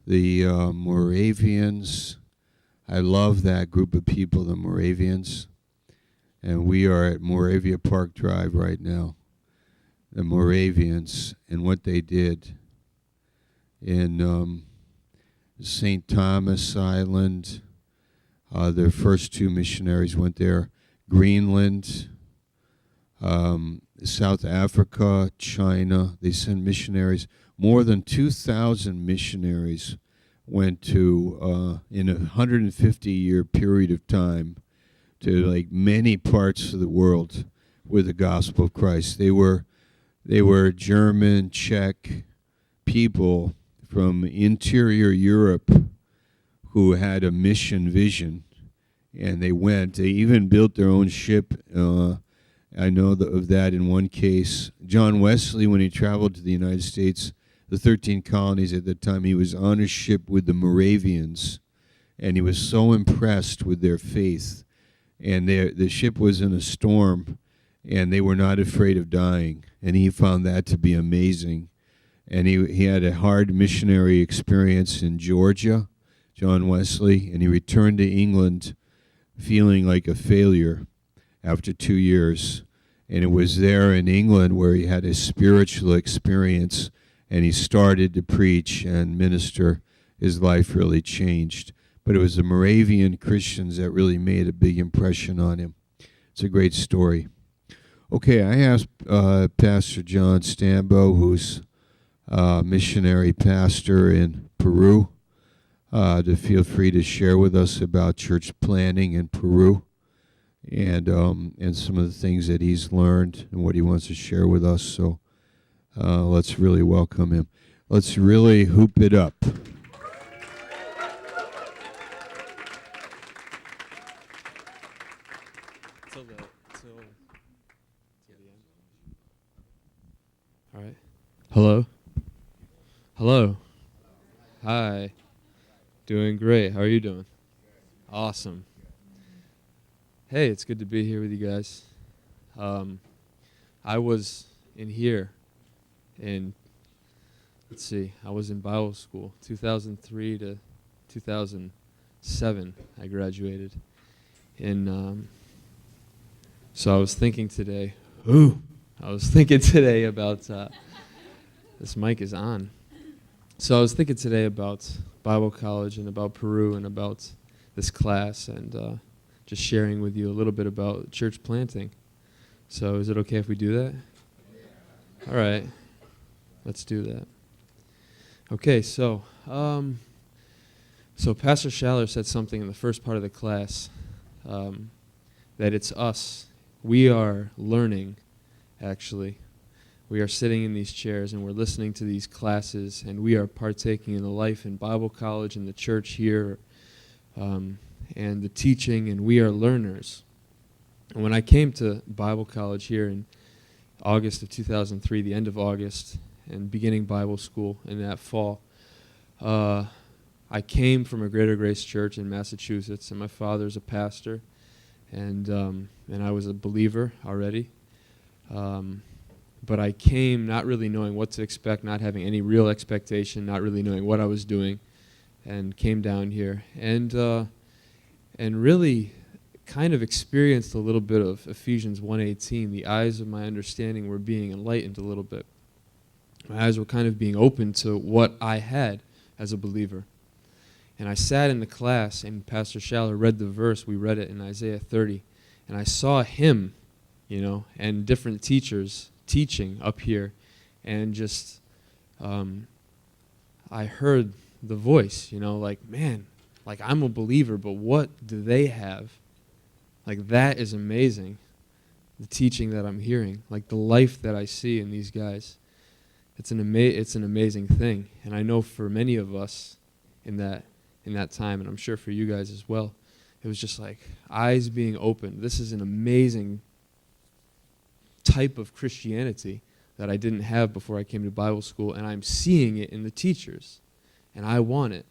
the Moravians. I love that group of people, the Moravians. And we are at Moravia Park Drive right now. The Moravians and what they did in St. Thomas Island. Their first two missionaries went there. Greenland, South Africa, China. They sent missionaries. More than 2,000 missionaries went to, in a 150-year period of time, to like many parts of the world with the gospel of Christ. They were German, Czech people from interior Europe who had a mission vision, and they went. They even built their own ship. I know of that in one case. John Wesley, when he traveled to the United States, the 13 colonies at the time, he was on a ship with the Moravians, and he was so impressed with their faith. And the ship was in a storm, and they were not afraid of dying. And he found that to be amazing. And he had a hard missionary experience in Georgia, John Wesley, and he returned to England feeling like a failure after 2 years. And it was there in England where he had a spiritual experience, and he started to preach and minister. His life really changed. But it was the Moravian Christians that really made a big impression on him. It's a great story. Okay, I asked Pastor John Stambo, who's missionary pastor in Peru, to feel free to share with us about church planning in Peru and some of the things that he's learned and what he wants to share with us. So let's really welcome him. Let's really hoop it up. All right. Hello. Hello. Hi. Doing great. How are you doing? Awesome. Hey, it's good to be here with you guys. I was in here in, I was in Bible school, 2003 to 2007. I graduated. And so I was thinking today, about, this mic is on. So I was thinking today about Bible college and about Peru and about this class and just sharing with you a little bit about church planting. So is it okay if we do that? All right. Let's do that. Okay, so Pastor Schaller said something in the first part of the class, that it's us. We are learning, actually. We are sitting in these chairs and we're listening to these classes and we are partaking in the life in Bible college and the church here and the teaching, and we are learners. And when I came to Bible college here in August of 2003, the end of August, and beginning Bible school in that fall, I came from a Greater Grace Church in Massachusetts, and my father's a pastor, and I was a believer already. But I came not really knowing what to expect, not having any real expectation, not really knowing what I was doing, and came down here and really kind of experienced a little bit of Ephesians 1:18. The eyes of my understanding were being enlightened a little bit. My eyes were kind of being opened to what I had as a believer. And I sat in the class, and Pastor Schaller read the verse. We read it in Isaiah 30. And I saw him, and different teachers teaching up here. And just, I heard the voice, man, I'm a believer, but what do they have? That is amazing, the teaching that I'm hearing, the life that I see in these guys. It's an amazing thing. And I know for many of us in that time, and I'm sure for you guys as well, it was just eyes being opened. This is an amazing type of Christianity that I didn't have before I came to Bible school, and I'm seeing it in the teachers, and I want it.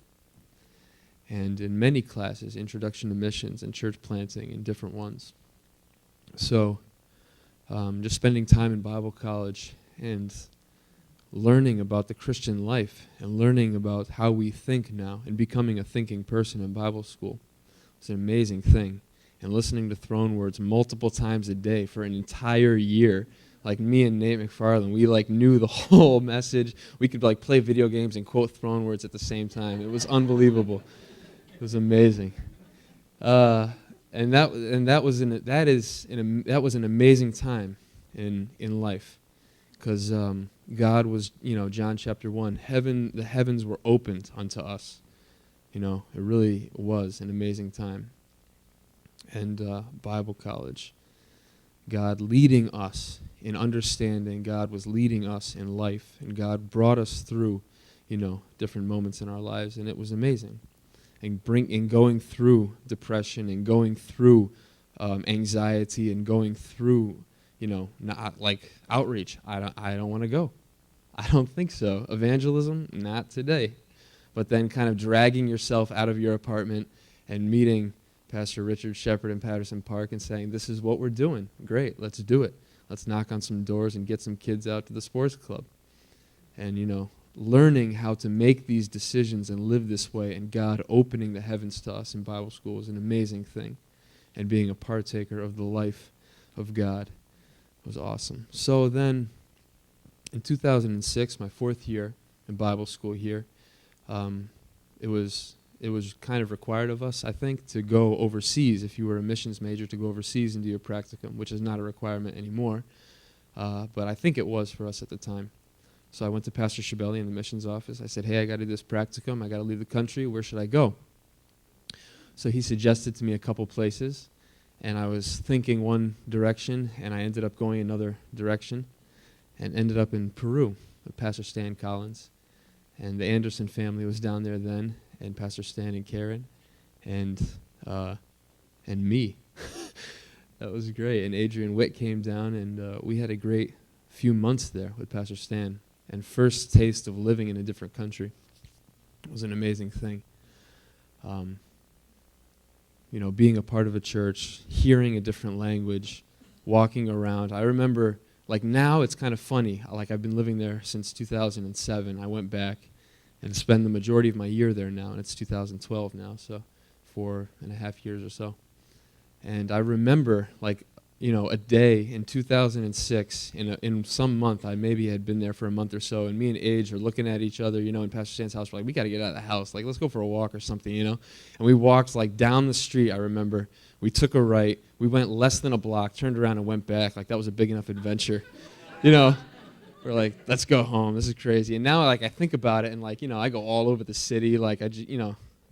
And in many classes, Introduction to Missions and Church Planting and different ones. So just spending time in Bible college and learning about the Christian life and learning about how we think now and becoming a thinking person in Bible school. It's an amazing thing. And listening to throne words multiple times a day for an entire year. Like me and Nate McFarland, we like knew the whole message. We could like play video games and quote throne words at the same time. It was unbelievable. It was amazing. And that was an amazing time in life, because God was, John chapter 1, the heavens were opened unto us. It really was an amazing time. And Bible college, God leading us in understanding, God was leading us in life, and God brought us through, different moments in our lives, and it was amazing. And going through depression and going through anxiety and going through, not like outreach. I don't want to go. I don't think so. Evangelism, not today. But then kind of dragging yourself out of your apartment and meeting Pastor Richard Shepard in Patterson Park and saying, this is what we're doing. Great, let's do it. Let's knock on some doors and get some kids out to the sports club. And, learning how to make these decisions and live this way, and God opening the heavens to us in Bible school is an amazing thing. And being a partaker of the life of God was awesome. So then, in 2006, my 4th year in Bible school here, it was kind of required of us, I think, to go overseas. If you were a missions major, to go overseas and do your practicum, which is not a requirement anymore. But I think it was for us at the time. So I went to Pastor Shabelli in the missions office. I said, hey, I got to do this practicum. I got to leave the country. Where should I go? So he suggested to me a couple places, and I was thinking one direction, and I ended up going another direction, and ended up in Peru with Pastor Stan Collins. And the Anderson family was down there then, and Pastor Stan and Karen, and me. That was great. And Adrian Witt came down, and we had a great few months there with Pastor Stan, and first taste of living in a different country. It was an amazing thing. Being a part of a church, hearing a different language, walking around. I remember, like now it's kind of funny. Like I've been living there since 2007. I went back and spend the majority of my year there now, and it's 2012 now, so 4.5 years or so. And I remember, like, a day in 2006, in some month, I maybe had been there for a month or so, and me and Age are looking at each other, in Pastor Stan's house. We're like, we got to get out of the house. Like, let's go for a walk or something, And we walked, like, down the street, I remember. We took a right. We went less than a block, turned around and went back. Like, that was a big enough adventure, We're like, let's go home. This is crazy. And now, like, I think about it, and, like, I go all over the city. Like, I just,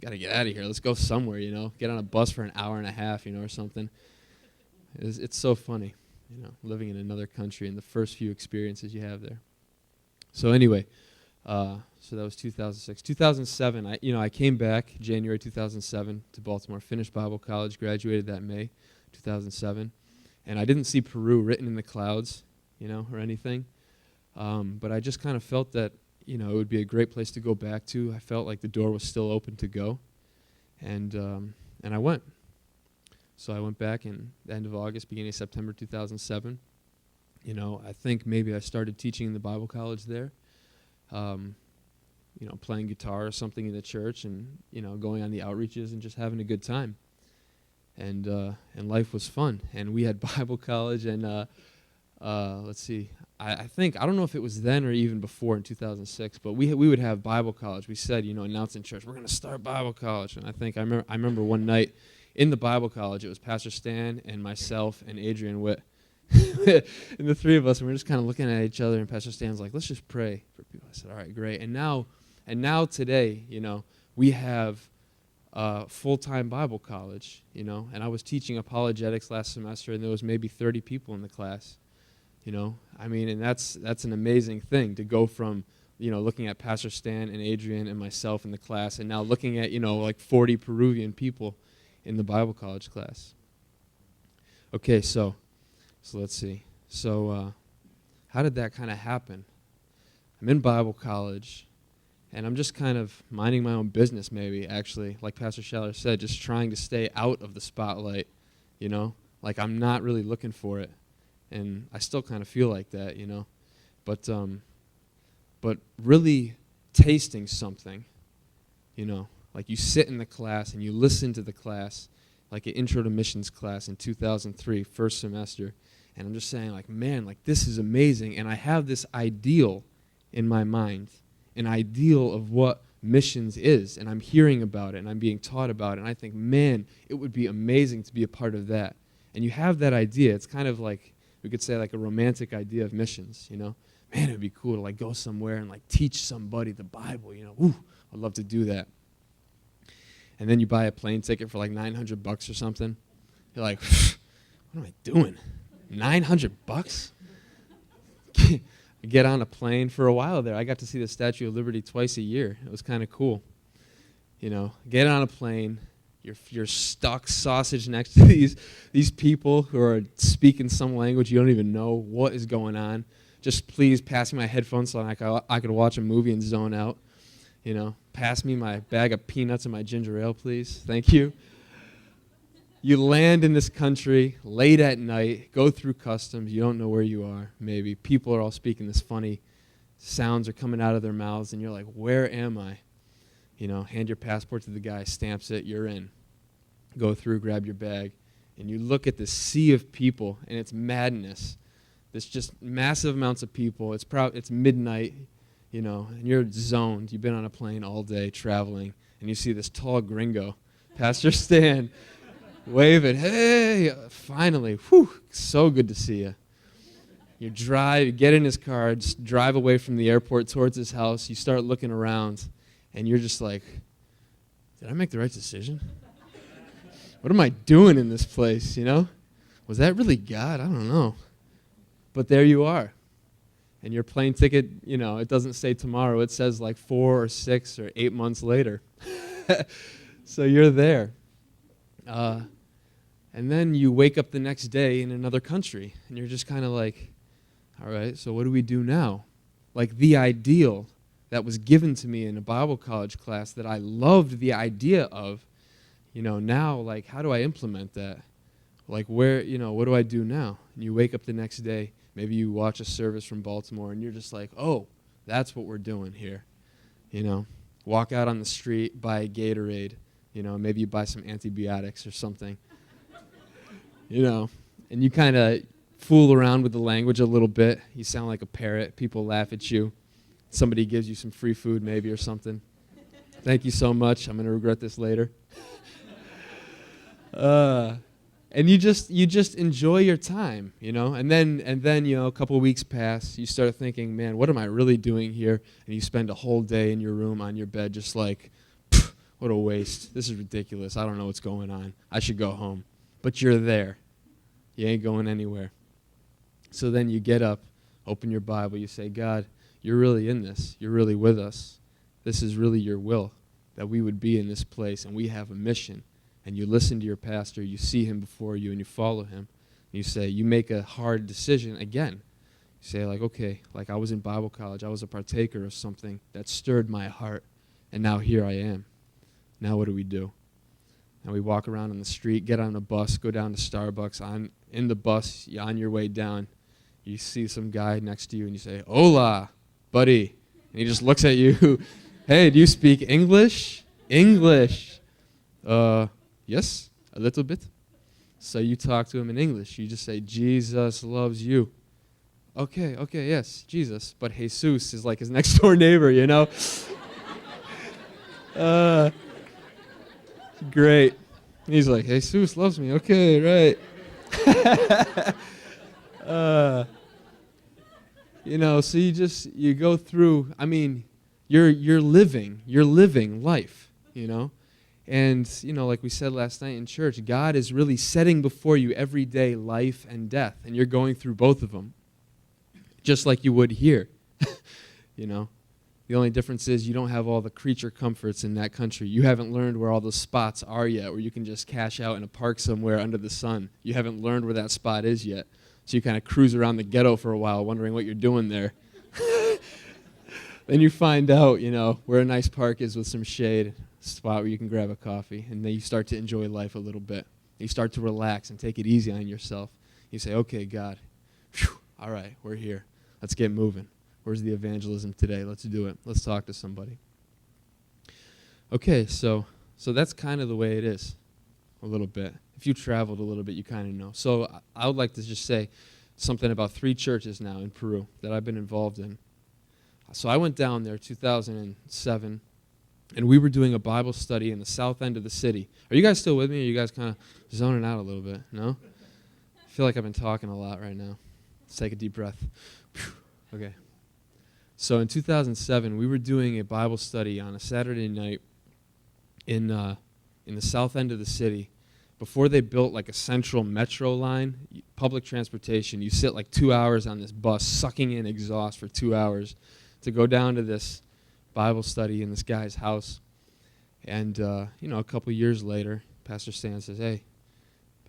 got to get out of here. Let's go somewhere, Get on a bus for an hour and a half, or something. It's so funny, living in another country and the first few experiences you have there. So anyway, so that was 2006. 2007, I came back January 2007 to Baltimore, finished Bible college, graduated that May 2007. And I didn't see Peru written in the clouds, or anything. But I just kind of felt that, it would be a great place to go back to. I felt like the door was still open to go. And I went. So I went back in the end of August, beginning of September 2007. I think maybe I started teaching in the Bible college there, playing guitar or something in the church, and, going on the outreaches and just having a good time. And life was fun. And we had Bible college, and let's see, I don't know if it was then or even before in 2006, but we would have Bible college. We said, announce in church, we're going to start Bible college. And I remember one night in the Bible college, it was Pastor Stan and myself and Adrian Witt. And the three of us, and we were just kind of looking at each other, and Pastor Stan's like, let's just pray for people. I said, all right, great. And now today, we have full-time Bible college, and I was teaching apologetics last semester, and there was maybe 30 people in the class, and that's an amazing thing to go from, looking at Pastor Stan and Adrian and myself in the class, and now looking at, like 40 Peruvian people in the Bible college class. Okay, so let's see. So how did that kind of happen? I'm in Bible college, and I'm just kind of minding my own business maybe, actually, like Pastor Scheller said, just trying to stay out of the spotlight, Like I'm not really looking for it, and I still kind of feel like that, But but really tasting something, you know, like you sit in the class and you listen to the class, like an intro to missions class in 2003, first semester, and I'm just saying, like, man, like, this is amazing, and I have this ideal in my mind, an ideal of what missions is, and I'm hearing about it, and I'm being taught about it, and I think, man, it would be amazing to be a part of that. And you have that idea. It's kind of like, we could say, like a romantic idea of missions, you know? Man, it would be cool to, like, go somewhere and, like, teach somebody the Bible, you know? Ooh, I'd love to do that. And then you buy a plane ticket for, like, $900 or something. You're like, what am I doing? $900? Get on a plane. For a while there, I got to see the Statue of Liberty twice a year. It was kind of cool. You know, get on a plane. You're stuck sausage next to these people who are speaking some language you don't even know what is going on. Just please pass me my headphones so I could watch a movie and zone out. You know, pass me my bag of peanuts and my ginger ale, please. Thank you. You land in this country late at night, go through customs. You don't know where you are, maybe. People are all speaking this funny sounds are coming out of their mouths, and you're like, where am I? You know, hand your passport to the guy, stamps it, you're in. Go through, grab your bag, and you look at this sea of people, and it's madness. There's just massive amounts of people. It's midnight, you know, and you're zoned. You've been on a plane all day traveling, and you see this tall gringo, Pastor Stan, waving, hey, finally, whew, so good to see you. You get in his car, just drive away from the airport towards his house. You start looking around, and you're just like, did I make the right decision? What am I doing in this place, you know? Was that really God? I don't know. But there you are. And your plane ticket, you know, it doesn't say tomorrow. It says like 4 or 6 or 8 months later. So you're there. And then you wake up the next day in another country, and you're just kind of like, all right, so what do we do now? Like the ideal that was given to me in a Bible college class that I loved the idea of, you know, now, like, how do I implement that? Like, where, you know, what do I do now? And you wake up the next day, maybe you watch a service from Baltimore, and you're just like, oh, that's what we're doing here. You know, walk out on the street, buy a Gatorade, you know, maybe you buy some antibiotics or something. You know, and you kind of fool around with the language a little bit. You sound like a parrot. People laugh at you. Somebody gives you some free food maybe or something. Thank you so much. I'm going to regret this later. And you just enjoy your time, you know. And then you know, a couple of weeks pass. You start thinking, man, what am I really doing here? And you spend a whole day in your room on your bed just like, what a waste. This is ridiculous. I don't know what's going on. I should go home. But you're there. You ain't going anywhere. So then you get up, open your Bible, you say, God, you're really in this. You're really with us. This is really your will, that we would be in this place, and we have a mission. And you listen to your pastor, you see him before you, and you follow him. And you say, you make a hard decision again. You say, like, okay, like I was in Bible college. I was a partaker of something that stirred my heart, and now here I am. Now what do we do? And we walk around on the street, get on a bus, go down to Starbucks. In the bus, you're on your way down, you see some guy next to you, and you say, hola, buddy. And he just looks at you. Hey, do you speak English? English. Yes, a little bit. So you talk to him in English. You just say, Jesus loves you. Okay, yes, Jesus. But Jesus is like his next door neighbor, you know? Great. And he's like, Jesus loves me. Okay, right. You know, so you go through, I mean, you're living life, you know? And, you know, like we said last night in church, God is really setting before you every day life and death, and you're going through both of them, just like you would here, you know? The only difference is you don't have all the creature comforts in that country. You haven't learned where all the spots are yet, where you can just cash out in a park somewhere under the sun. You haven't learned where that spot is yet. So you kind of cruise around the ghetto for a while, wondering what you're doing there. Then you find out, you know, where a nice park is with some shade, a spot where you can grab a coffee, and then you start to enjoy life a little bit. You start to relax and take it easy on yourself. You say, okay, God, all right, we're here. Let's get moving. Where's the evangelism today? Let's do it. Let's talk to somebody. Okay, so that's kind of the way it is, a little bit. If you traveled a little bit, you kind of know. So I would like to just say something about 3 churches now in Peru that I've been involved in. So I went down there 2007, and we were doing a Bible study in the south end of the city. Are you guys still with me, or are you guys kind of zoning out a little bit? No? I feel like I've been talking a lot right now. Let's take a deep breath. Okay. So in 2007, we were doing a Bible study on a Saturday night in the south end of the city. Before they built like a central metro line, public transportation, you sit like 2 hours on this bus sucking in exhaust for 2 hours to go down to this Bible study in this guy's house. And, a couple years later, Pastor Stan says, hey,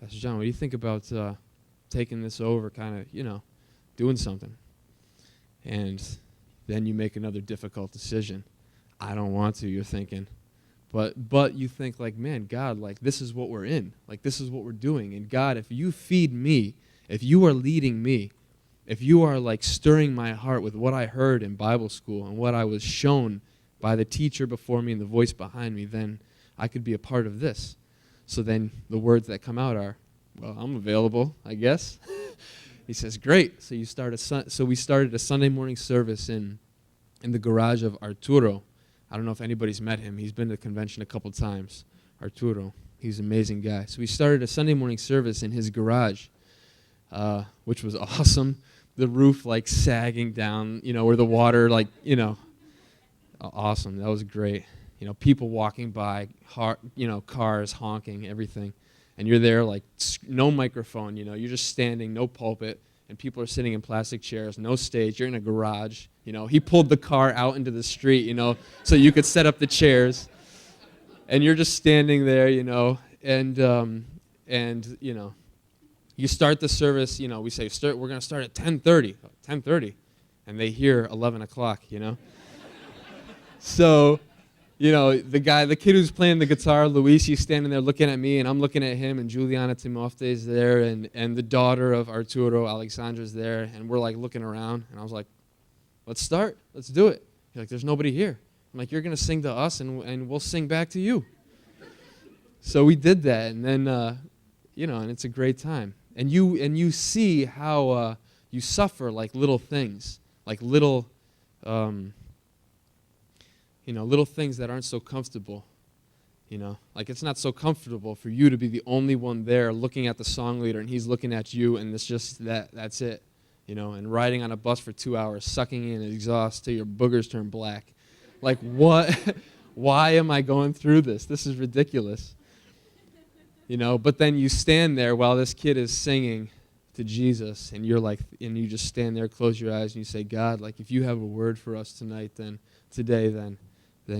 Pastor John, what do you think about taking this over, kind of, doing something? And then you make another difficult decision. I don't want to, you're thinking. But you think like, man, God, like this is what we're in. Like this is what we're doing. And God, if you feed me, if you are leading me, if you are like stirring my heart with what I heard in Bible school and what I was shown by the teacher before me and the voice behind me, then I could be a part of this. So then the words that come out are, well, I'm available, I guess. He says, great. So we started a Sunday morning service in the garage of Arturo. I don't know if anybody's met him. He's been to the convention a couple times. Arturo. He's an amazing guy. So we started a Sunday morning service in his garage, which was awesome. The roof like sagging down, where the water awesome. That was great. People walking by, cars honking, everything. And you're there like no microphone, you're just standing, no pulpit, and people are sitting in plastic chairs, no stage. You're in a garage. He pulled the car out into the street, so you could set up the chairs. And you're just standing there, and you start the service, we say, we're going to start at 10:30. 10:30. And they hear 11 o'clock, So, the kid who's playing the guitar, Luis, he's standing there looking at me, and I'm looking at him, and Juliana Timofte's there, and the daughter of Arturo, Alexandra's there, and we're like looking around, and I was like, let's start. Let's do it. He's like, there's nobody here. I'm like, you're going to sing to us, and we'll sing back to you. So we did that, and then, and it's a great time. And you see how you suffer like little things, like little, little things that aren't so comfortable. Like it's not so comfortable for you to be the only one there looking at the song leader, and he's looking at you, and it's just that's it. And riding on a bus for 2 hours, sucking in exhaust till your boogers turn black. Like, what? Why am I going through this? This is ridiculous. But then you stand there while this kid is singing to Jesus, and you're like, and you just stand there, close your eyes, and you say, God, like, if you have a word for us tonight, then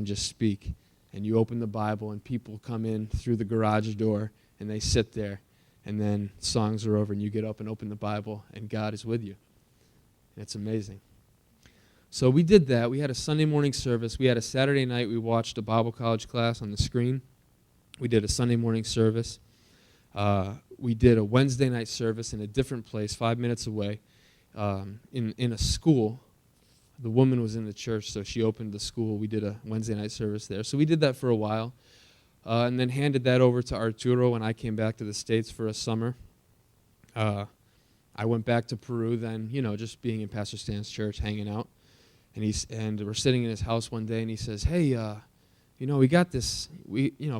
just speak. And you open the Bible, and people come in through the garage door, and they sit there. And then songs are over, and you get up and open the Bible, and God is with you. And it's amazing. So we did that. We had a Sunday morning service. We had a Saturday night. We watched a Bible college class on the screen. We did a Sunday morning service. We did a Wednesday night service in a different place, 5 minutes away, in a school. The woman was in the church, so she opened the school. We did a Wednesday night service there. So we did that for a while. And then handed that over to Arturo when I came back to the States for a summer. I went back to Peru then, just being in Pastor Stan's church, hanging out. And we're sitting in his house one day, and he says, hey, we got this,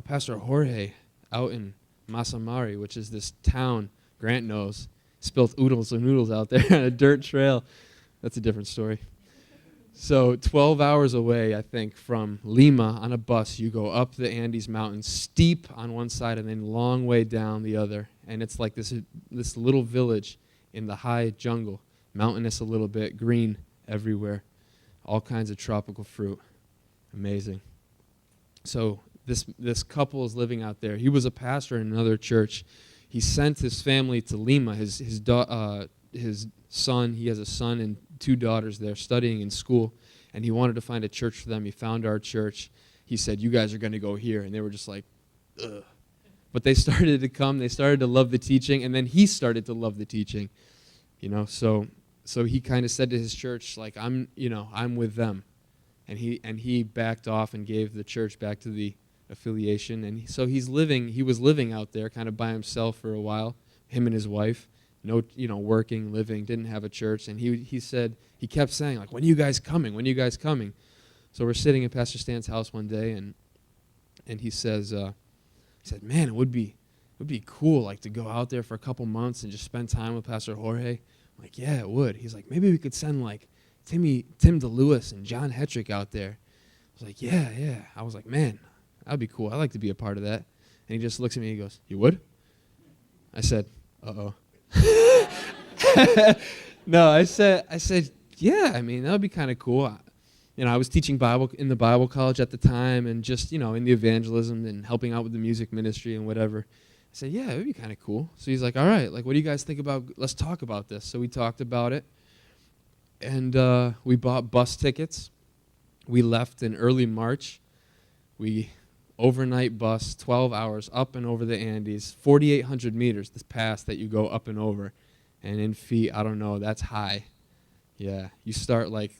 Pastor Jorge out in Masamari, which is this town, Grant knows, spilled oodles and noodles out there on a dirt trail. That's a different story. So 12 hours away, I think, from Lima on a bus, you go up the Andes Mountains, steep on one side and then long way down the other. And it's like this little village in the high jungle, mountainous a little bit, green everywhere, all kinds of tropical fruit. Amazing. So this couple is living out there. He was a pastor in another church. He sent his family to Lima. His son, he has a son and 2 daughters there studying in school, and he wanted to find a church for them. He found our church. He said, you guys are going to go here. And they were just like, ugh. But they started to come. They started to love the teaching, and then he started to love the teaching. So so he kind of said to his church, like, I'm with them. And he backed off and gave the church back to the affiliation. And so he was living out there kind of by himself for a while, him and his wife, working, living, didn't have a church. And he kept saying, like, when are you guys coming? When are you guys coming? So we're sitting in Pastor Stan's house one day, and he said, man, it would be cool, like, to go out there for a couple months and just spend time with Pastor Jorge. I'm like, yeah, it would. He's like, maybe we could send, like, Tim DeLewis and John Hetrick out there. I was like, yeah. I was like, man, that'd be cool. I'd like to be a part of that. And he just looks at me and he goes, you would? I said, uh-oh. No, I said, yeah, I mean, that would be kind of cool. I was teaching Bible in the Bible college at the time, and just, in the evangelism and helping out with the music ministry and whatever. I said, yeah, it would be kind of cool. So he's like, all right, like, what do you guys think about, let's talk about this. So we talked about it, and we bought bus tickets. We left in early March. Overnight bus, 12 hours up and over the Andes, 4,800 meters, this pass that you go up and over. And in feet, I don't know, that's high. Yeah, you start like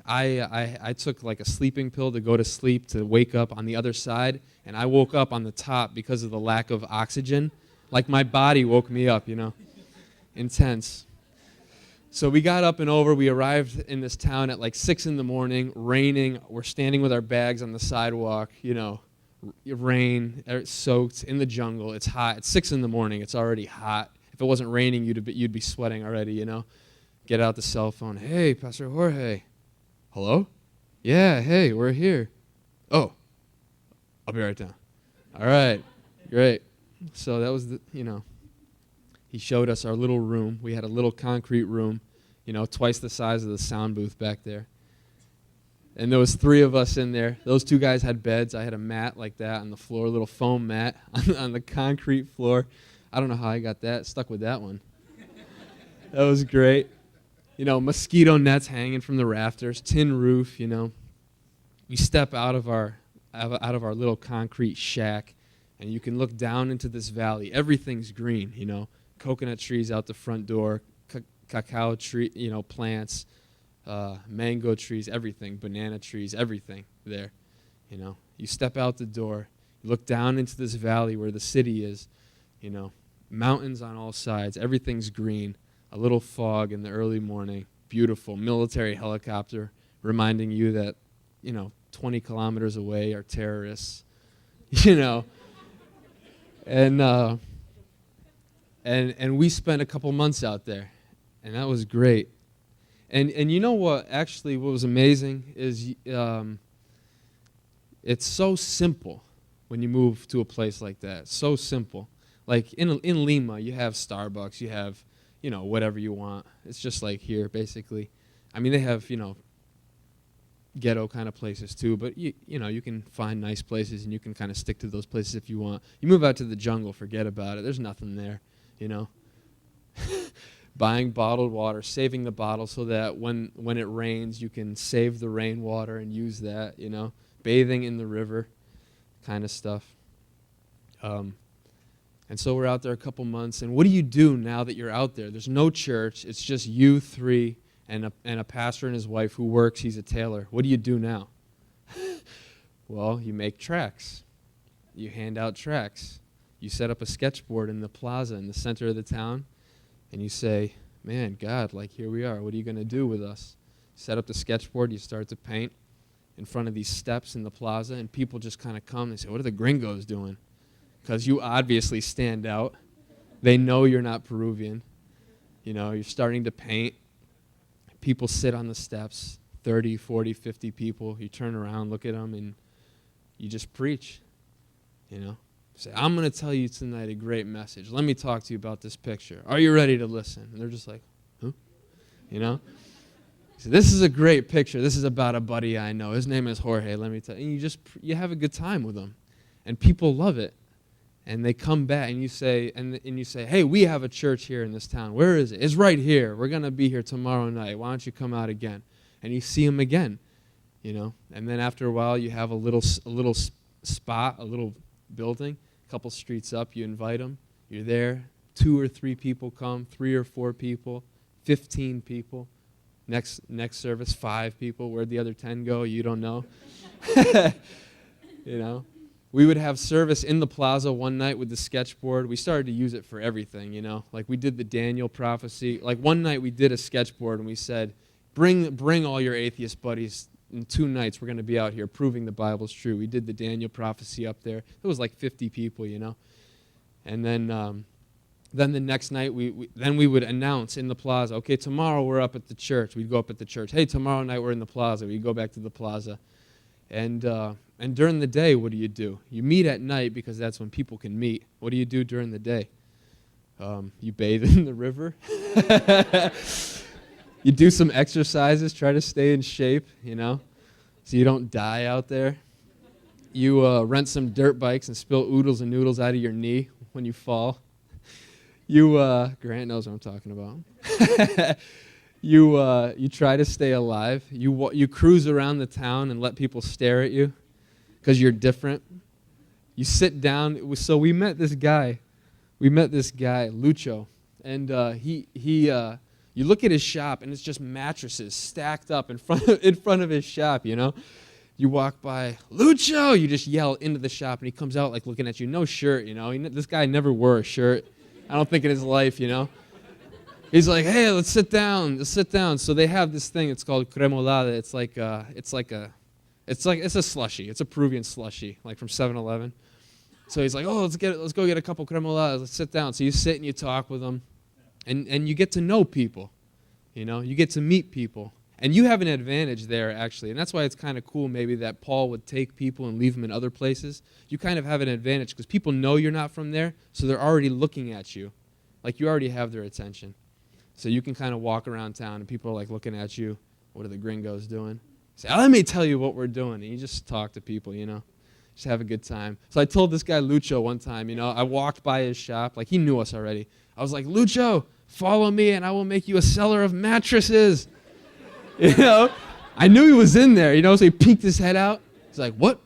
I took like a sleeping pill to go to sleep to wake up on the other side, and I woke up on the top because of the lack of oxygen. Like my body woke me up, intense. So we got up and over. We arrived in this town at like 6 a.m, raining. We're standing with our bags on the sidewalk, rain, soaked in the jungle. It's hot. It's 6 a.m. It's already hot. If it wasn't raining, you'd be sweating already, Get out the cell phone. Hey, Pastor Jorge. Hello? Yeah, hey, we're here. Oh, I'll be right down. All right, great. So that was he showed us our little room. We had a little concrete room, twice the size of the sound booth back there. And there was 3 of us in there. Those 2 guys had beds. I had a mat like that on the floor, a little foam mat on the concrete floor. I don't know how I got that, stuck with that one. That was great. Mosquito nets hanging from the rafters, tin roof, We step out of our little concrete shack, and you can look down into this valley. Everything's green, coconut trees out the front door, cacao tree, plants, mango trees, everything, banana trees, everything there. You step out the door, you look down into this valley where the city is, mountains on all sides, everything's green. A little fog in the early morning, beautiful military helicopter reminding you that, 20 kilometers away are terrorists, And we spent a couple months out there, and that was great. And you know what was amazing is it's so simple when you move to a place like that. So simple. Like in Lima, you have Starbucks, you have whatever you want. It's just like here, basically. I mean, they have, ghetto kind of places too, but you can find nice places, and you can kind of stick to those places if you want. You move out to the jungle, forget about it. There's nothing there, Buying bottled water, saving the bottle so that when it rains, you can save the rainwater and use that, Bathing in the river kind of stuff. And so we're out there a couple months, and what do you do now that you're out there? There's no church. It's just you 3 and a pastor and his wife who works. He's a tailor. What do you do now? Well, you make tracts. You hand out tracts. You set up a sketchboard in the plaza in the center of the town, and you say, man, God, like, here we are. What are you going to do with us? Set up the sketchboard. You start to paint in front of these steps in the plaza, and people just kind of come and say, what are the gringos doing? Because you obviously stand out. They know you're not Peruvian. You're starting to paint. People sit on the steps, 30, 40, 50 people. You turn around, look at them, and you just preach. Say, I'm going to tell you tonight a great message. Let me talk to you about this picture. Are you ready to listen? And they're just like, huh? So this is a great picture. This is about a buddy I know. His name is Jorge. Let me tell you. And you have a good time with them. And people love it. And they come back, and you say, hey, we have a church here in this town. Where is it? It's right here. We're going to be here tomorrow night. Why don't you come out again? And you see them again, And then after a while, you have a little spot, a little building, a couple streets up. You invite them. You're there. 2 or 3 people come, 3 or 4 people, 15 people. Next service, 5 people. Where'd the other 10 go? You don't know. You know, we would have service in the plaza one night with the sketchboard. We started to use it for everything, you know. Like we did the Daniel prophecy. Like one night we did a sketchboard and we said, bring all your atheist buddies. In 2 nights we're going to be out here proving the Bible's true. We did the Daniel prophecy up there. It was like 50 people, you know. And then the next night we would announce in the plaza, okay, tomorrow we're up at the church. We'd go up at the church. Hey, tomorrow night we're in the plaza. We'd go back to the plaza. And during the day, what do? You meet at night because that's when people can meet. What do you do during the day? You bathe in the river. You do some exercises, try to stay in shape, you know, so you don't die out there. You rent some dirt bikes and spill oodles and noodles out of your knee when you fall. Grant knows what I'm talking about. You try to stay alive. You cruise around the town and let people stare at you because you're different. You sit down. So we met this guy. Lucho, and you look at his shop and it's just mattresses stacked up in front of his shop. You know, you walk by Lucho, you just yell into the shop, and he comes out like looking at you. No shirt, you know. This guy never wore a shirt. I don't think in his life, you know. He's like, hey, let's sit down. So they have this thing. It's called cremolada. It's a slushy. It's a Peruvian slushy, like from 7-Eleven. So he's like, oh, let's go get a couple cremoladas. Let's sit down. So you sit and you talk with them, and you get to know people. You know, you get to meet people, and you have an advantage there actually, and that's why it's kind of cool maybe that Paul would take people and leave them in other places. You kind of have an advantage because people know you're not from there, so they're already looking at you, like you already have their attention. So you can kind of walk around town and people are like looking at you. What are the gringos doing? Say, oh, let me tell you what we're doing. And you just talk to people, you know. Just have a good time. So I told this guy Lucho one time, you know, I walked by his shop. Like he knew us already. I was like, Lucho, follow me and I will make you a seller of mattresses. You know. I knew he was in there, you know, so he peeked his head out. He's like, what?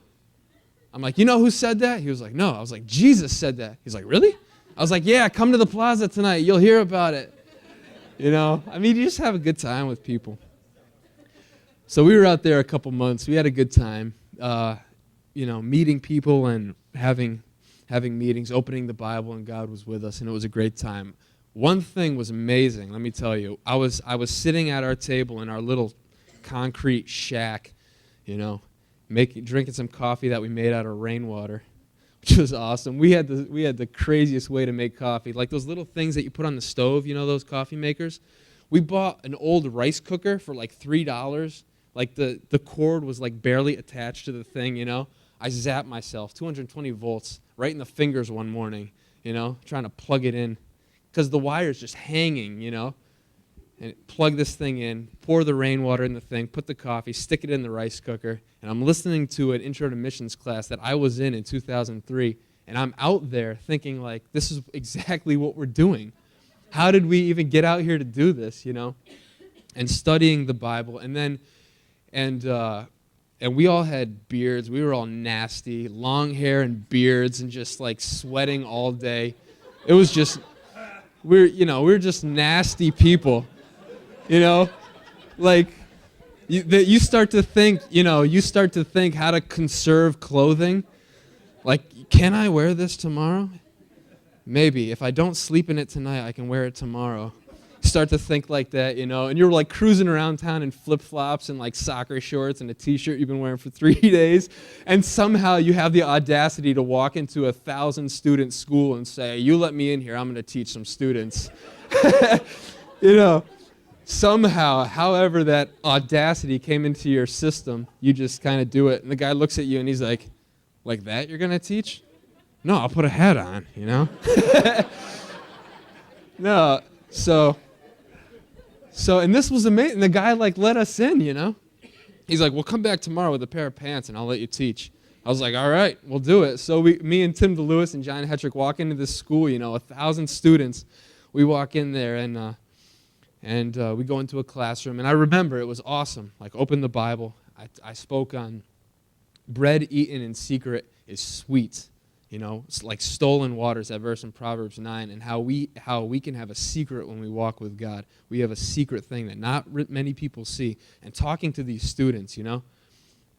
I'm like, you know who said that? He was like, no. I was like, Jesus said that. He's like, really? I was like, yeah, come to the plaza tonight. You'll hear about it. You know, I mean, you just have a good time with people. So we were out there a couple months. We had a good time, you know, meeting people and having meetings, opening the Bible, and God was with us, and it was a great time. One thing was amazing, let me tell you. I was sitting at our table in our little concrete shack, you know, drinking some coffee that we made out of rainwater, which was awesome. We had the craziest way to make coffee, like those little things that you put on the stove, you know, those coffee makers. We bought an old rice cooker for like $3. Like the cord was like barely attached to the thing, you know. I zapped myself, 220 volts, right in the fingers one morning, you know, trying to plug it in because the wire's just hanging, you know. And plug this thing in, pour the rainwater in the thing, put the coffee, stick it in the rice cooker, and I'm listening to an intro to missions class that I was in 2003, and I'm out there thinking like, this is exactly what we're doing. How did we even get out here to do this, you know? And studying the Bible, and we all had beards. We were all nasty, long hair and beards, and just like sweating all day. It was just, we're just nasty people. You know, like you start to think how to conserve clothing. Like, can I wear this tomorrow? Maybe. If I don't sleep in it tonight, I can wear it tomorrow. Start to think like that, you know, and you're like cruising around town in flip-flops and like soccer shorts and a t-shirt you've been wearing for 3 days, and somehow you have the audacity to walk into a 1,000-student school and say, you let me in here, I'm going to teach some students. You know. Somehow, however that audacity came into your system, you just kind of do it. And the guy looks at you and he's like that you're going to teach? No, I'll put a hat on, you know? No, so, and this was amazing. The guy like let us in, you know? He's like, well, come back tomorrow with a pair of pants and I'll let you teach. I was like, all right, we'll do it. So me and Tim DeLewis and John Hetrick walk into this school, you know, 1,000 students. We walk in there and we go into a classroom, and I remember it was awesome. Like, open the Bible. I spoke on bread eaten in secret is sweet. You know, it's like stolen waters, that verse in Proverbs 9, and how we can have a secret when we walk with God. We have a secret thing that not many people see. And talking to these students, you know,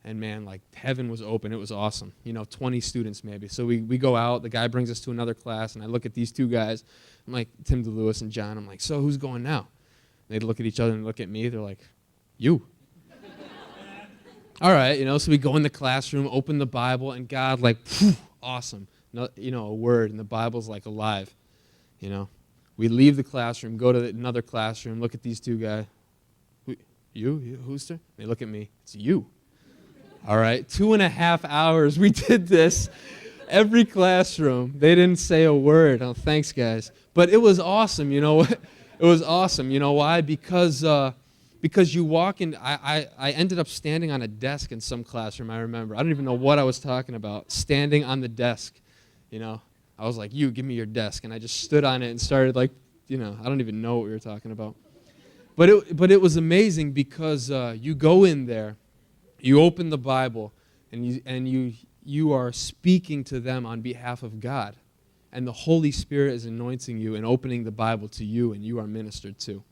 and man, like heaven was open. It was awesome. You know, 20 students maybe. So we go out. The guy brings us to another class, and I look at these two guys. I'm like, Tim DeLewis and John. I'm like, so who's going now? And they look at each other and look at me. They're like, you. All right, you know, so we go in the classroom, open the Bible, and God, like, phew, awesome. No, you know, a word, and the Bible's like alive, you know. We leave the classroom, go to another classroom, look at these two guys. You? Who's there? They look at me. It's you. All right, 2.5 hours we did this. Every classroom. They didn't say a word. Oh, thanks, guys. But it was awesome, you know. It was awesome. You know why? Because you walk in, I ended up standing on a desk in some classroom, I remember. I don't even know what I was talking about. Standing on the desk, you know. I was like, you, give me your desk. And I just stood on it and started like, you know, I don't even know what we were talking about. But it was amazing because you go in there, you open the Bible, and you are speaking to them on behalf of God. And the Holy Spirit is anointing you and opening the Bible to you, and you are ministered to.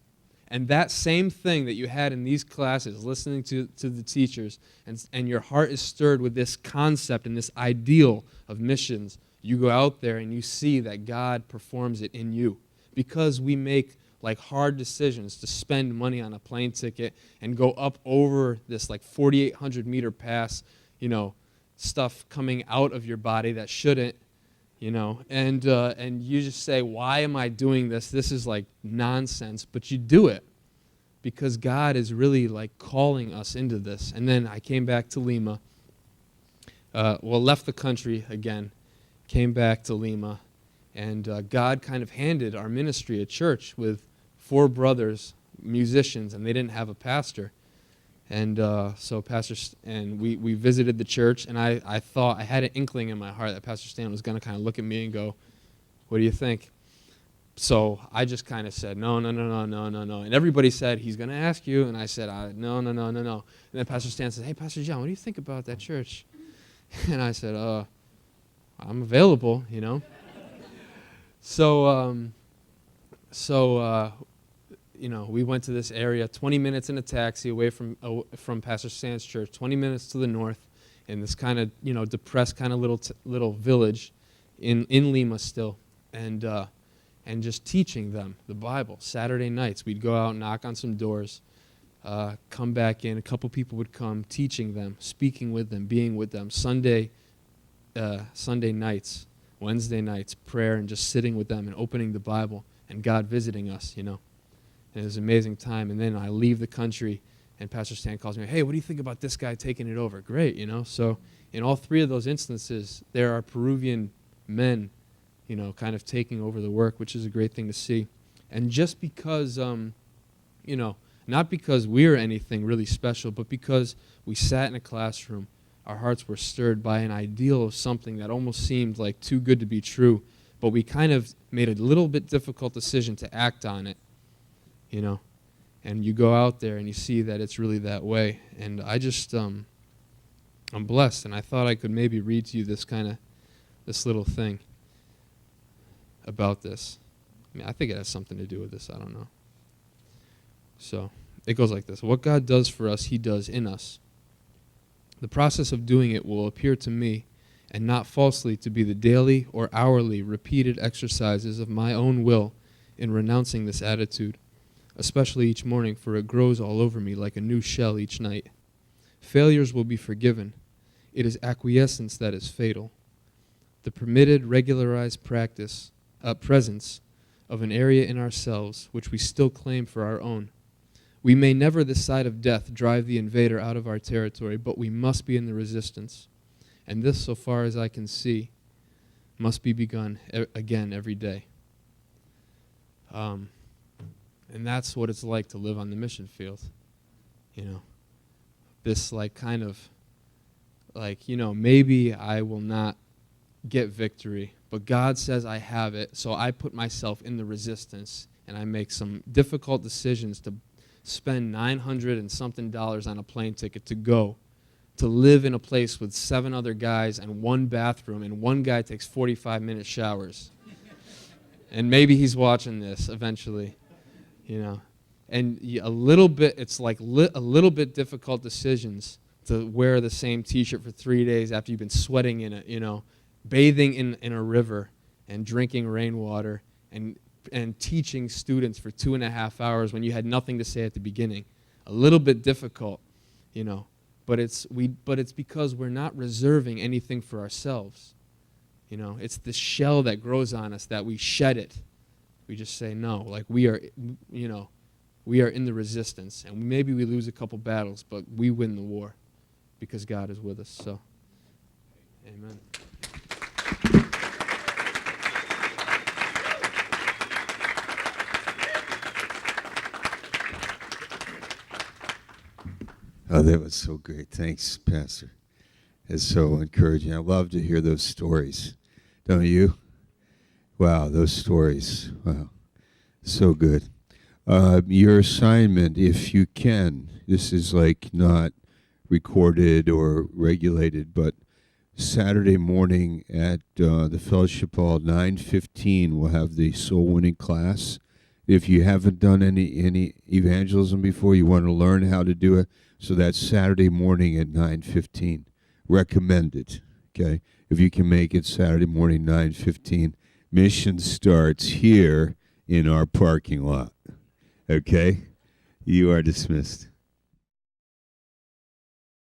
And that same thing that you had in these classes, listening to the teachers, and your heart is stirred with this concept and this ideal of missions, you go out there and you see that God performs it in you. Because we make like hard decisions to spend money on a plane ticket and go up over this like 4,800 meter pass, you know, stuff coming out of your body that shouldn't, you know, and you just say, why am I doing this? This is like nonsense, but you do it because God is really like calling us into this. And then I came back to Lima, left the country again, came back to Lima, and God kind of handed our ministry at church with 4 brothers, musicians, and they didn't have a pastor. And we visited the church, and I thought, I had an inkling in my heart that Pastor Stan was going to kind of look at me and go, what do you think? So I just kind of said, no. And everybody said, he's going to ask you. And I said, no. And then Pastor Stan said, hey, Pastor John, what do you think about that church? And I said, I'm available, you know. So you know, we went to this area, 20 minutes in a taxi away from Pastor Stan's church, 20 minutes to the north, in this kind of, you know, depressed kind of little village in Lima still, and just teaching them the Bible. Saturday nights, we'd go out, knock on some doors, come back in. A couple people would come, teaching them, speaking with them, being with them. Sunday nights, Wednesday nights, prayer, and just sitting with them and opening the Bible and God visiting us, you know. And it was an amazing time. And then I leave the country, and Pastor Stan calls me, hey, what do you think about this guy taking it over? Great, you know. So in all 3 of those instances, there are Peruvian men, you know, kind of taking over the work, which is a great thing to see. And just because, you know, not because we're anything really special, but because we sat in a classroom, our hearts were stirred by an ideal of something that almost seemed like too good to be true, but we kind of made a little bit difficult decision to act on it, you know. And you go out there and you see that it's really that way. And I just, I'm blessed, and I thought I could maybe read to you this little thing about this. I mean, I think it has something to do with this. I don't know. So it goes like this. What God does for us, he does in us. The process of doing it will appear to me, and not falsely, to be the daily or hourly repeated exercises of my own will in renouncing this attitude, especially each morning, for it grows all over me like a new shell each night. Failures will be forgiven. It is acquiescence that is fatal. The permitted, regularized presence of an area in ourselves which we still claim for our own. We may never this side of death drive the invader out of our territory, but we must be in the resistance. And this, so far as I can see, must be begun again every day. And that's what it's like to live on the mission field. You know, this like kind of like, you know, maybe I will not get victory, but God says I have it, so I put myself in the resistance, and I make some difficult decisions to spend $900 and something on a plane ticket to go to live in a place with 7 other guys and 1 bathroom, and 1 guy takes 45-minute showers. And maybe he's watching this eventually, you know. And a little bit, it's like a little bit difficult decisions to wear the same T-shirt for 3 days after you've been sweating in it, you know, bathing in a river and drinking rainwater and teaching students for 2.5 hours when you had nothing to say at the beginning. A little bit difficult, you know. But it's because we're not reserving anything for ourselves. You know, it's the shell that grows on us that we shed it. We just say no. Like we are in the resistance, and maybe we lose a couple battles, but we win the war because God is with us. So, amen. Oh, that was so great. Thanks, Pastor. It's so encouraging. I love to hear those stories. Don't you? Wow, those stories. Wow. So good. Your assignment, if you can, this is like not recorded or regulated, but Saturday morning at the Fellowship Hall, 9:15, we'll have the soul winning class. If you haven't done any evangelism before, you want to learn how to do it. So that's Saturday morning at 9:15. Recommended, okay? If you can make it Saturday morning, 9:15. Mission starts here in our parking lot, okay? You are dismissed.